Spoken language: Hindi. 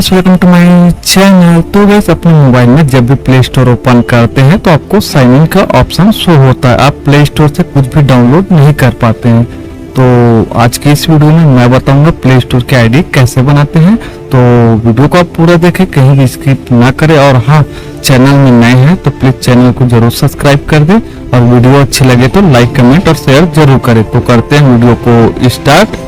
Guys, welcome to my channel. तो गाइस, अपने मोबाइल में जब भी प्ले स्टोर ओपन करते हैं तो आपको साइन इन का ऑप्शन शो होता है। आप प्ले स्टोर से कुछ भी डाउनलोड नहीं कर पाते हैं। तो आज की इस वीडियो में मैं बताऊंगा प्ले स्टोर की आईडी कैसे बनाते हैं। तो वीडियो को आप पूरा देखें, कहीं भी स्किप ना करें। और हाँ, चैनल में नए हैं तो प्लीज चैनल को जरूर सब्सक्राइब कर दें और वीडियो अच्छी लगे तो लाइक, कमेंट और शेयर जरूर करें। तो करते हैं वीडियो को स्टार्ट।